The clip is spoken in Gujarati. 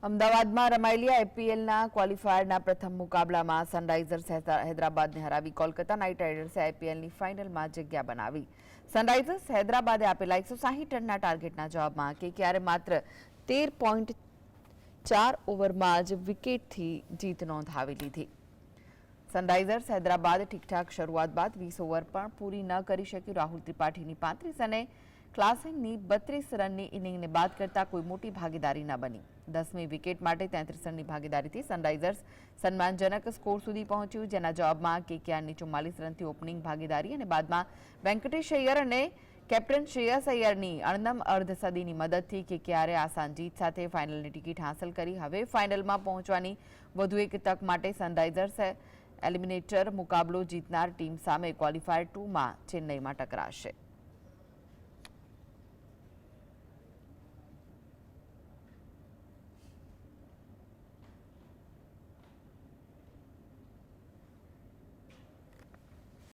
અમદાવાદમાં રમાયેલી આઈપીએલના ક્વોલિફાયરના પ્રથમ મુકાબલામાં સનરાઇઝર્સ હૈદરાબાદને હરાવી કોલકાતા નાઇટ રાઇડર્સે આઈપીએલની ફાઇનલમાં જગ્યા બનાવી. સનરાઇઝર્સ હૈદરાબાદે આપેલા 160 રનના ટાર્ગેટના જવાબમાં કેકેઆરે માત્ર 13.4 ઓવરમાં જ વિકેટથી જીત નોંધાવી લીધી. સનરાઇઝર્સ હૈદરાબાદ ઠીકઠાક શરૂઆત બાદ 20 ઓવર પણ પૂરી ન કરી શક્યું. રાહુલ ત્રિપાઠીની 35 અને ક્લાસેનની 32 રનની ઇનિંગને બાદ કરતા કોઈ મોટી ભાગીદારી ન બની. 10મી વિકેટ માટે 33 રનની ભાગીદારીથી સનરાઇઝર્સ સન્માનજનક સ્કોર સુધી પહોંચ્યું, જેના જવાબમાં કેકેઆરની 44 રનથી ઓપનિંગ ભાગીદારી અને બાદમાં વેંકટેશ અય્યર અને કેપ્ટન શ્રેયસ અય્યરની અણનમ અર્ધસદીની મદદથી કેકેઆરે આસાન જીત સાથે ફાઇનલની ટિકિટ હાંસલ કરી. હવે ફાઇનલમાં પહોંચવાની વધુ એક તક માટે સનરાઇઝર્સ એલિમિનેટર મુકાબલો જીતનાર ટીમ સામે ક્વોલિફાયર 2માં ચેન્નઈમાં ટકરાશે.